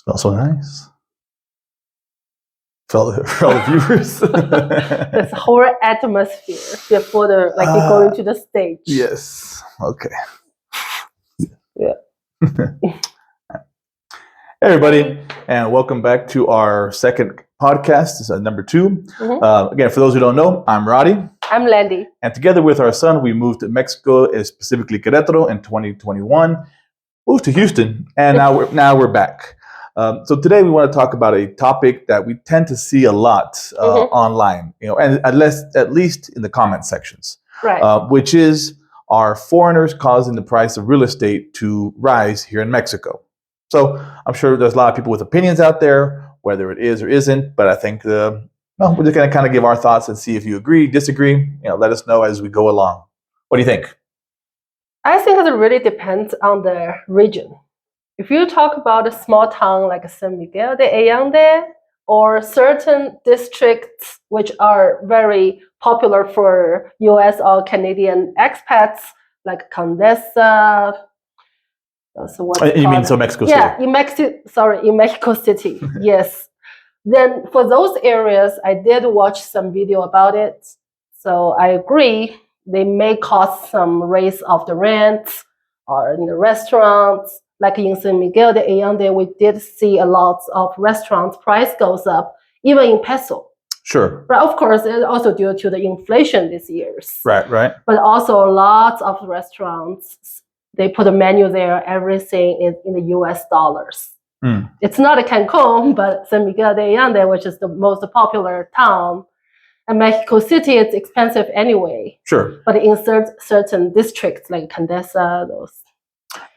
Smells so nice. For all the viewers. This whole atmosphere before you go into the stage. Yes. Okay. Yeah. Hey everybody, and welcome back to our second podcast. This is number 2. Mm-hmm. Again, for those who don't know, I'm Roddy. I'm Landy. And together with our son, we moved to Mexico, specifically Queretaro, in 2021. Moved to Houston, and now we're back. So today we want to talk about a topic that we tend to see a lot online, and at least in the comment sections, right? Which is, are foreigners causing the price of real estate to rise here in Mexico? So I'm sure there's a lot of people with opinions out there, whether it is or isn't. But I think we're just going to kind of give our thoughts and see if you agree, disagree. Let us know as we go along. What do you think? I think it really depends on the region. If you talk about a small town like San Miguel de Allende, or certain districts which are very popular for US or Canadian expats, like Condesa. You mean Mexico City? Yeah, in Mexico City. Yes. Then for those areas, I did watch some video about it. So I agree. They may cost some raise of the rent, or in the restaurants. Like in San Miguel de Allende, we did see a lot of restaurants price goes up, even in peso. Sure. But of course, it's also due to the inflation this year. Right. But also lots of restaurants, they put a menu there, everything is in the US dollars. It's not a Cancun, but San Miguel de Allende, which is the most popular town. And Mexico City, it's expensive anyway. Sure. But in certain districts like Condesa, those.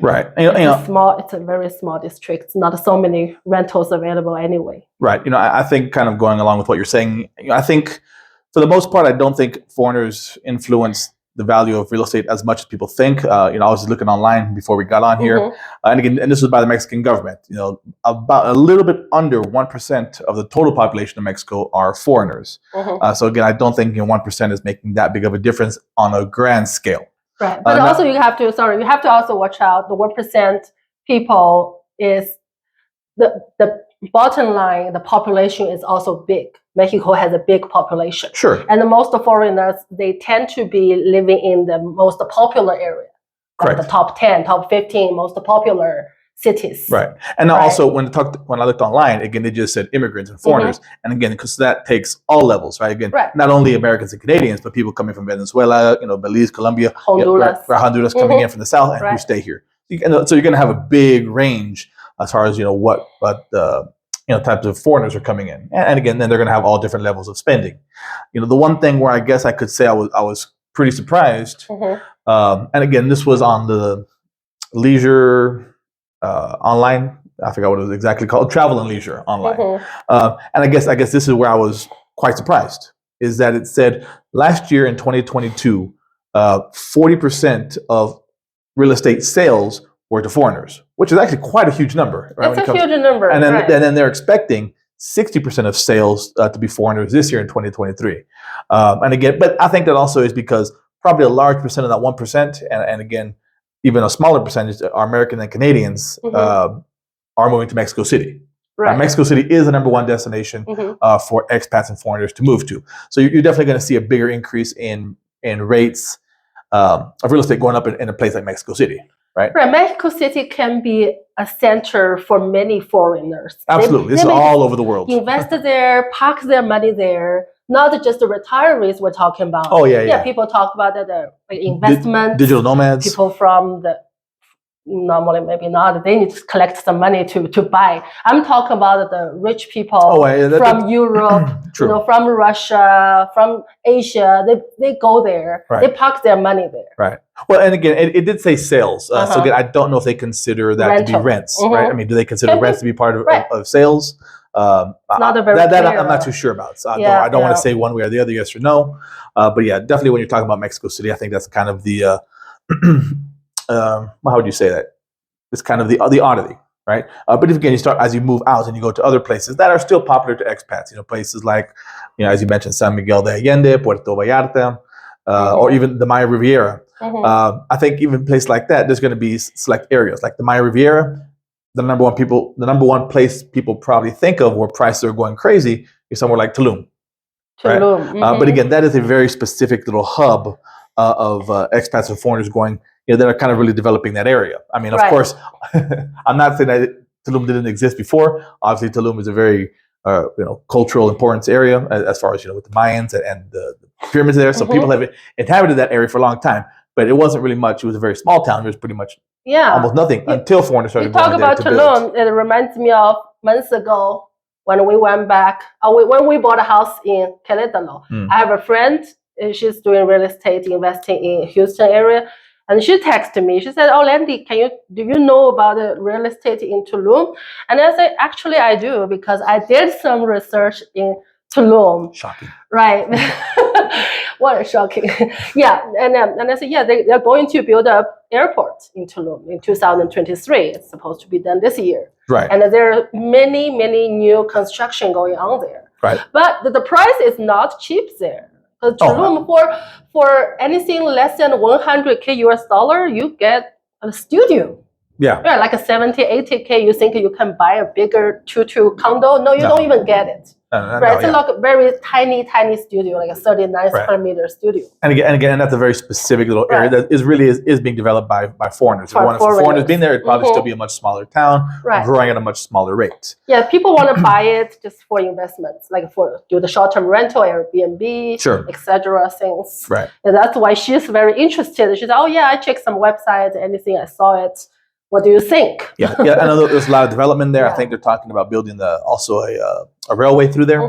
Right. It's a very small district. Not so many rentals available anyway. Right. I think kind of going along with what you're saying, I think for the most part, I don't think foreigners influence the value of real estate as much as people think. I was looking online before we got on here. And again, and this was by the Mexican government. About a little bit under 1% of the total population of Mexico are foreigners. So again, I don't think 1% is making that big of a difference on a grand scale. Right. But also you have to also watch out the 1% people is the bottom line, the population is also big. Mexico has a big population. Sure. And the most foreigners, they tend to be living in the most popular area. Like the top 10, top 15 most popular cities. Right. And also when I looked online, again, they just said immigrants and foreigners. And again, because that takes all levels, right? Again, not only Americans and Canadians, but people coming from Venezuela, Belize, Colombia, Honduras coming in from the south and who stay here. So you're going to have a big range as far as, what types of foreigners are coming in. And again, then they're going to have all different levels of spending. The one thing where I guess I could say I was pretty surprised, and again, this was on the leisure online. I forgot what it was exactly called. Travel and Leisure online. And I guess this is where I was quite surprised, is that it said last year in 2022, 40% of real estate sales were to foreigners, which is actually quite a huge number. Right? It's a huge number. And then they're expecting 60% of sales to be foreigners this year in 2023. And again, but I think that also is because probably a large percent of that 1%, and again, even a smaller percentage are American and Canadians are moving to Mexico City. Right. Mexico City is the number one destination for expats and foreigners to move to. So you're definitely going to see a bigger increase in rates of real estate going up in a place like Mexico City. Right. Mexico City can be a center for many foreigners. Absolutely. This is all over the world. Invest there, park their money there. Not just the retirees we're talking about. Oh, yeah. People talk about the investment. Digital nomads. People from normally maybe not. They need to collect some money to buy. I'm talking about the rich people from Europe, from Russia, from Asia. They go there. Right. They park their money there. Right. Well, and again, it did say sales. So again, I don't know if they consider that to be rents. Right. I mean, do they consider rents to be part of sales? Not a very that I'm not too sure about. So I don't want to say one way or the other, yes or no. But yeah, definitely when you're talking about Mexico City, I think that's kind of the how would you say that? It's kind of the oddity, right? But if again, as you move out and you go to other places that are still popular to expats, places like, as you mentioned, San Miguel de Allende, Puerto Vallarta, or even the Maya Riviera. I think even a place like that, there's going to be select areas like the Maya Riviera. the number one place people probably think of where prices are going crazy is somewhere like Tulum. Right? But again, that is a very specific little hub of expats and foreigners going, that are kind of really developing that area. I mean, of course, I'm not saying that Tulum didn't exist before. Obviously, Tulum is a very cultural importance area as far as with the Mayans and the pyramids there. So people have inhabited that area for a long time, but it wasn't really much. It was a very small town. It was pretty much almost nothing until foreigners started going there to build. You talk about Tulum. It reminds me of months ago when we went back. When we bought a house in Queretaro. I have a friend. She's doing real estate, investing in Houston area. And she texted me. She said, "Oh, Landy, do you know about the real estate in Tulum?" And I said, "Actually, I do because I did some research in Tulum." Shocking, right? What shocking? Yeah, and I said, "Yeah, they're going to build an airport in Tulum in 2023. It's supposed to be done this year, right? And there are many new construction going on there, right? But the price is not cheap there." Tulum, for anything less than $100K US dollar, you get a studio. Yeah, like a 70, 80K. You think you can buy a bigger 2-2 condo? No, you don't even get it. Right? It's like a very tiny studio, like a 39 square meter studio. And again, that's a very specific little area that is being developed by foreigners. If foreigners being there, it'd probably still be a much smaller town, growing at a much smaller rate. Yeah, people want to buy it just for investments, like do the short-term rental, Airbnb, etc. things. Right. And that's why she's very interested. She said, "Oh yeah, I checked some websites, anything, I saw it. What do you think?" Yeah. I know there's a lot of development there. I think they're talking about building also a railway through there,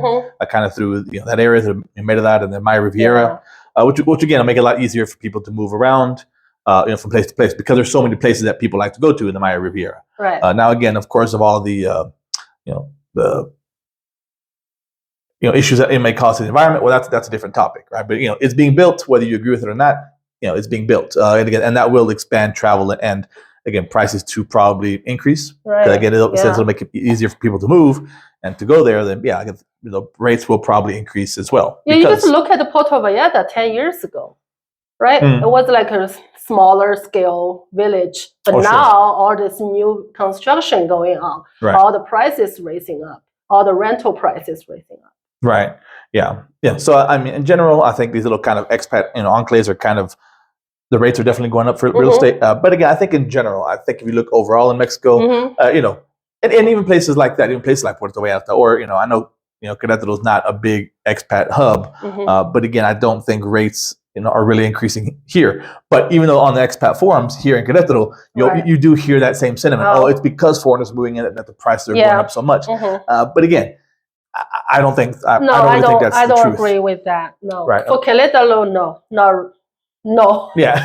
kind of through that area, the made of that, and the Maya Riviera, which again will make it a lot easier for people to move around, from place to place because there's so many places that people like to go to in the Maya Riviera. Right. Now, again, of course, of all the the issues that it may cause to the environment, well, that's a different topic, right? But it's being built, whether you agree with it or not. It's being built, and that will expand travel and. Again, prices to probably increase. Right. Again, it'll make it easier for people to move and to go there. Then, rates will probably increase as well. Yeah, you just look at the Puerto Vallarta 10 years ago, right? It was like a smaller scale village, but now all this new construction going on, all the prices raising up, all the rental prices raising up. Right. Yeah. So I mean, in general, I think these little kind of expat enclaves are kind of. The rates are definitely going up for real estate. But again, I think in general, if you look overall in Mexico, and even places like that, even places like Puerto Vallarta, or, I know, Querétaro is not a big expat hub. But again, I don't think rates, are really increasing here. But even though on the expat forums here in Querétaro, you do hear that same sentiment. Oh, it's because foreigners moving in that the prices are going up so much. But again, I don't think, I don't really think that's the truth. I don't agree with that. No. Right. For Querétaro, no. Yeah.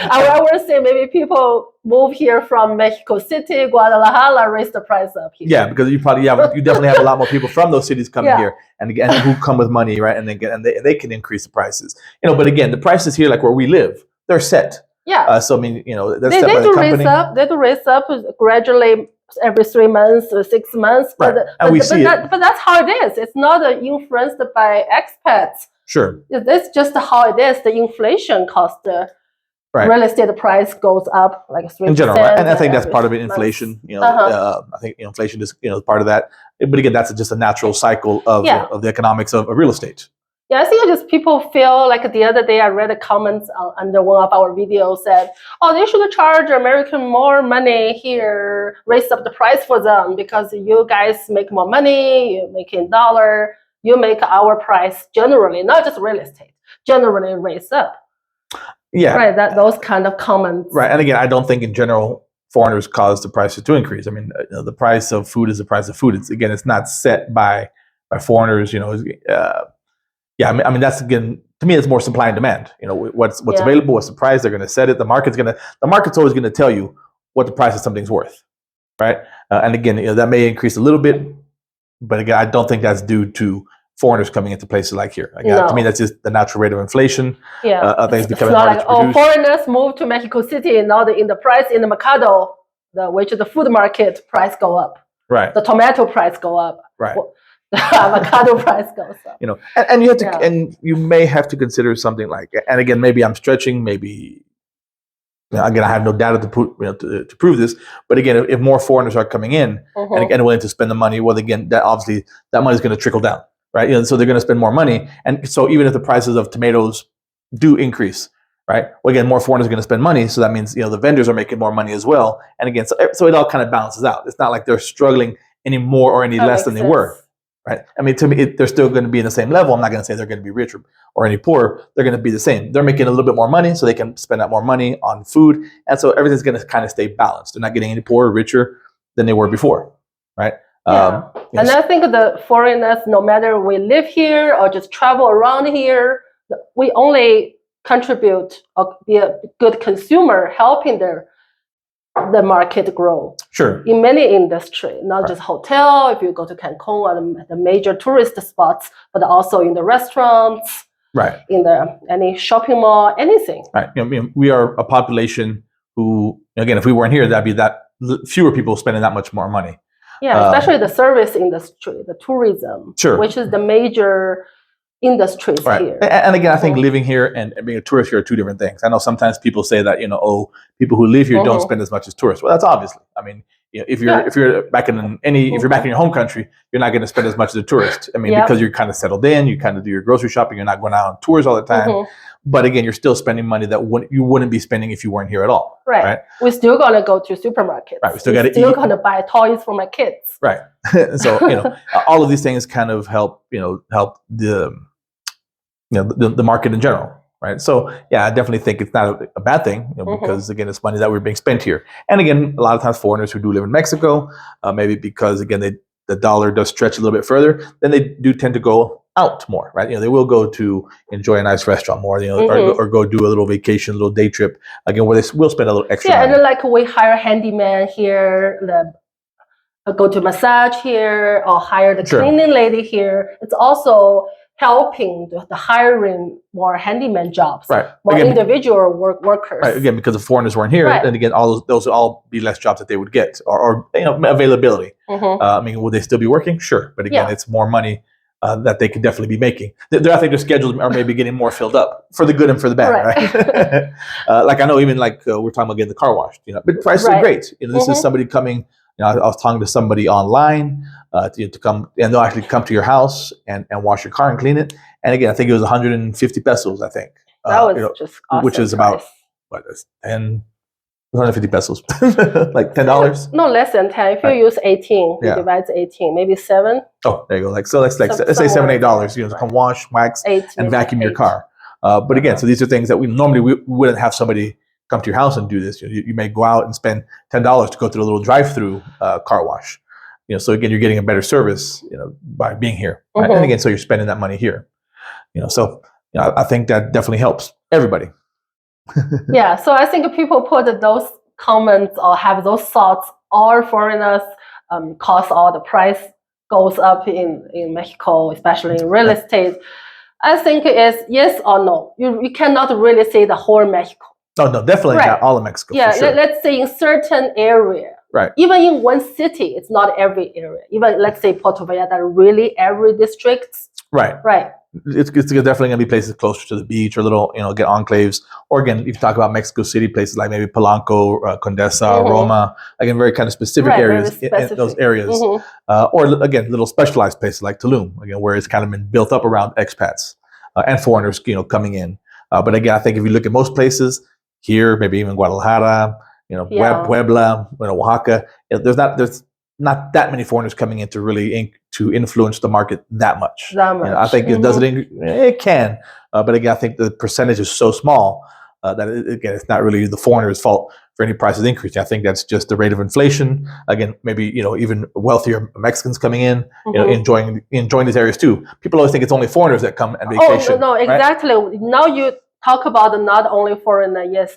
I would say maybe people move here from Mexico City, Guadalajara, raise the price up here. Yeah, because you definitely have a lot more people from those cities coming here, and again, who come with money, right? And they can increase the prices. But again, the prices here, like where we live, they're set. Yeah. So I mean, that's they set by the company. They do raise up gradually every 3 months or 6 months. Right. But that's how it is. It's not influenced by expats. Sure. That's just how it is. The inflation caused the real estate price goes up like 3%. In general, and I think that's part of it. Inflation, I think inflation is part of that. But again, that's just a natural cycle of the economics of real estate. Yeah, I think just people feel like the other day I read a comment under one of our videos said, "Oh, they should charge American more money here, raise up the price for them because you guys make more money, you make in dollar." You make our price generally, not just real estate, generally raise up. Yeah. Right, those kind of comments. Right, and again, I don't think in general foreigners cause the prices to increase. I mean, the price of food is the price of food. It's not set by foreigners. I mean, that's again to me, it's more supply and demand. What's available, what's the price they're going to set it. The market's always going to tell you what the price of something's worth, right? And again, that may increase a little bit. But again, I don't think that's due to foreigners coming into places like here. Again, to me, that's just the natural rate of inflation. Yeah, things becoming harder to produce. Foreigners move to Mexico City, and now in the price in the mercado, which is the food market, price go up. Right. The tomato price go up. Right. The avocado price goes up. And you have to, and you may have to consider something like, and again, maybe I'm stretching, maybe again, I have no data to prove this, but again, if more foreigners are coming in and again willing to spend the money, well, again, that obviously that money is going to trickle down, right? So they're going to spend more money, and so even if the prices of tomatoes do increase, right? Well, again, more foreigners are going to spend money, so that means the vendors are making more money as well, and again, so it all kind of balances out. It's not like they're struggling any more or any less than they were. Right. I mean, to me, they're still going to be in the same level. I'm not going to say they're going to be richer or any poorer. They're going to be the same. They're making a little bit more money, so they can spend that more money on food, and so everything's going to kind of stay balanced. They're not getting any poorer or richer than they were before, right? Yeah. And I think the foreigners, no matter we live here or just travel around here, we only contribute or be a good consumer, helping the market grow. Sure. In many industries, not just hotel, if you go to Cancun or the major tourist spots, but also in the restaurants, right? In any shopping mall, anything. Right. We are a population who, again, if we weren't here, that'd be that fewer people spending that much more money. Yeah, especially the service industry, the tourism, which is the major industries here. And again, I think living here and being a tourist here are two different things. I know sometimes people say that, people who live here don't spend as much as tourists. Well, that's obviously. I mean, if you're back in if you're back in your home country, you're not going to spend as much as a tourist. I mean, because you're kind of settled in, you kind of do your grocery shopping, you're not going out on tours all the time. But again, you're still spending money that you wouldn't be spending if you weren't here at all. Right. We're still gonna go to supermarkets. Right. We're still gonna buy toys for my kids. Right. So all of these things kind of help help the market in general, right? So yeah, I definitely think it's not a bad thing, because again, it's money that we're being spent here. And again, a lot of times foreigners who do live in Mexico, maybe because again the dollar does stretch a little bit further, then they do tend to go out more, right? They will go to enjoy a nice restaurant more, or go do a little vacation, a little day trip, again, where they will spend a little extra money. And then like we hire handyman here, go to massage here, or hire the cleaning lady here. It's also helping the hiring more handyman jobs, more individual workers. Right, again, because the foreigners weren't here, and again, those will all be less jobs that they would get, or availability. I mean, will they still be working? Sure, but again, it's more money that they could definitely be making. I think their schedules are maybe getting more filled up for the good and for the bad, right? Like I know, even like we're talking about getting the car washed, but prices are great. This is somebody coming. I was talking to somebody online to come, and they'll actually come to your house and wash your car and clean it. And again, I think it was 150 pesos. I think that was just awesome, which is about what is 150 pesos, like $10. No, less than 10. If you use 18, you divide 18, maybe 7. Oh, there you go. Let's say $7-8. To come wash, wax, and vacuum your car. But again, so these are things that we wouldn't have somebody come to your house and do this. You may go out and spend $10 to go through a little drive-through car wash. So again, you're getting a better service, by being here. Right? And again, so you're spending that money here. So I think that definitely helps everybody. Yeah. So I think people put those comments or have those thoughts, all foreigners cause all the price goes up in Mexico, especially in real estate. I think it's yes or no. You cannot really say the whole Mexico. Oh, no, definitely not all of Mexico. Yeah, for sure. Let's say in certain area. Right. Even in one city, it's not every area. Even let's say Puerto Vallarta, really every district. Right. Right. It's definitely going to be places closer to the beach, or little, get enclaves. Or again, if you talk about Mexico City, places like maybe Polanco, Condesa, Roma, again, very kind of specific areas in those areas. Or again, little specialized places like Tulum, again, where it's kind of been built up around expats and foreigners, coming in. But again, I think if you look at most places here, maybe even Guadalajara, Puebla, Oaxaca, there's not that many foreigners coming in to really to influence the market that much. I think it doesn't. It can, but again, I think the percentage is so small that again, it's not really the foreigners' fault for any prices increasing. I think that's just the rate of inflation. Again, maybe even wealthier Mexicans coming in, enjoying these areas too. People always think it's only foreigners that come and vacation. Oh no, exactly. Right? Now you talk about not only foreigner. Yes,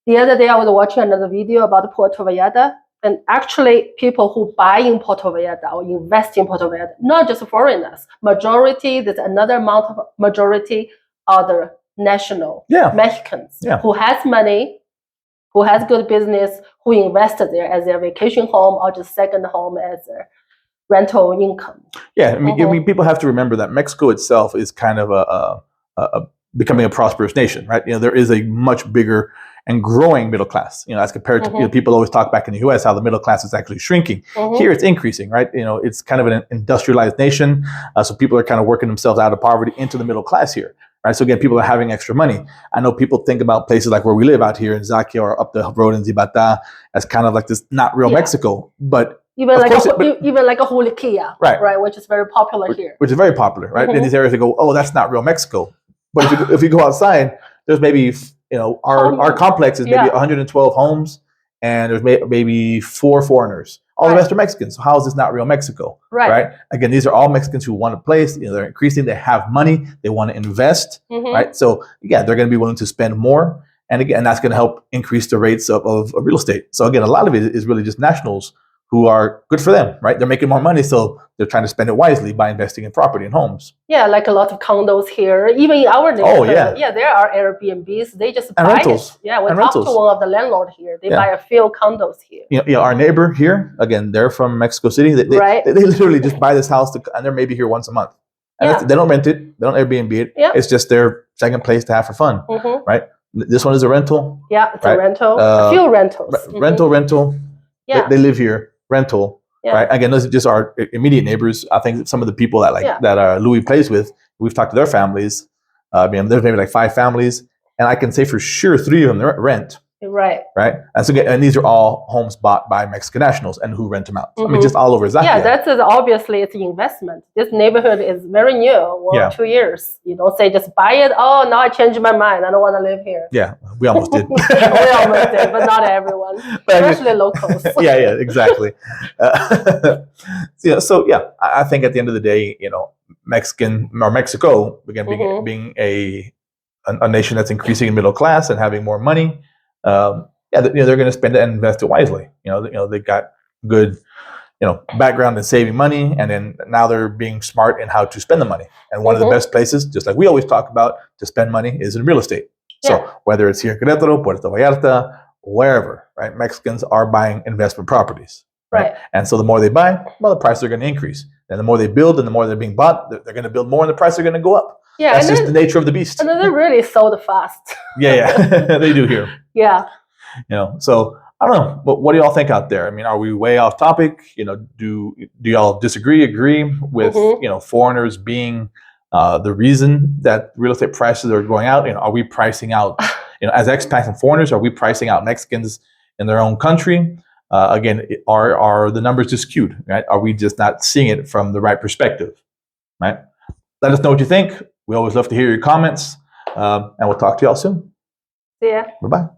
the other day I was watching another video about Puerto Vallarta. And actually, people who buy in Puerto Vallarta or invest in Puerto Vallarta, not just foreigners, there's another amount of majority other national Mexicans who has money, who has good business, who invested there as their vacation home or just second home as their rental income. Yeah, I mean, people have to remember that Mexico itself is kind of becoming a prosperous nation, right? There is a much bigger and growing middle class. As compared to people always talk back in the U.S. how the middle class is actually shrinking. Here it's increasing, right? It's kind of an industrialized nation, so people are kind of working themselves out of poverty into the middle class here. Right, so again, people are having extra money. I know people think about places like where we live out here in Zakia or up the road in Zibata as kind of like this not real Mexico, but even like a Hulikia, right, which is very popular here. Which is very popular, right? In these areas, they go, oh, that's not real Mexico. But if you go outside, there's maybe our complex is maybe 112 homes, and there's maybe 4 foreigners. All the rest are Mexicans. So how is this not real Mexico? Right. Again, these are all Mexicans who want a place. They're increasing. They have money. They want to invest. Right. So again, they're going to be willing to spend more. And again, that's going to help increase the rates of real estate. So again, a lot of it is really just nationals who are good for them, right? They're making more money, so they're trying to spend it wisely by investing in property and homes. Yeah, like a lot of condos here, even in our neighborhood. Yeah, there are Airbnbs. They just buy rentals. Yeah, we talked to one of the landlord here. They buy a few condos here. Our neighbor here, again, they're from Mexico City. They literally just buy this house, and they're maybe here once a month. And they don't rent it. They don't Airbnb it. It's just their second place to have for fun, right? This one is a rental. Yeah, it's a rental. A few rentals. Rental. Yeah. They live here. Rental, right? Again, those are just our immediate neighbors. I think some of the people that Louie plays with, we've talked to their families. There's maybe like 5 families, and I can say for sure 3 of them rent. Right. And these are all homes bought by Mexican nationals and who rent them out. I mean, just all over Zakia. Yeah, that's obviously it's an investment. This neighborhood is very new, 2 years. You don't say just buy it. Oh, now I changed my mind. I don't want to live here. Yeah, we almost did. We almost did, but not everyone, especially locals. Yeah, exactly. I think at the end of the day, Mexico, again, being a nation that's increasing in middle class and having more money. They're going to spend it and invest it wisely. They've got good, background in saving money, and then now they're being smart in how to spend the money. And one of the best places, just like we always talk about, to spend money is in real estate. So whether it's here in Queretaro, Puerto Vallarta, wherever, right? Mexicans are buying investment properties, right? And so the more they buy, the prices are going to increase. And the more they build, and the more they're being bought, they're going to build more, and the prices are going to go up. Yeah, that's just the nature of the beast. And then they're really sold fast. They do here. Yeah. So I don't know. But what do y'all think out there? I mean, are we way off topic? Do y'all agree with foreigners being the reason that real estate prices are going out? Are we pricing out? As expats and foreigners, are we pricing out Mexicans in their own country? Again, are the numbers just skewed? Right? Are we just not seeing it from the right perspective? Right? Let us know what you think. We always love to hear your comments, and we'll talk to y'all soon. See ya. Bye-bye.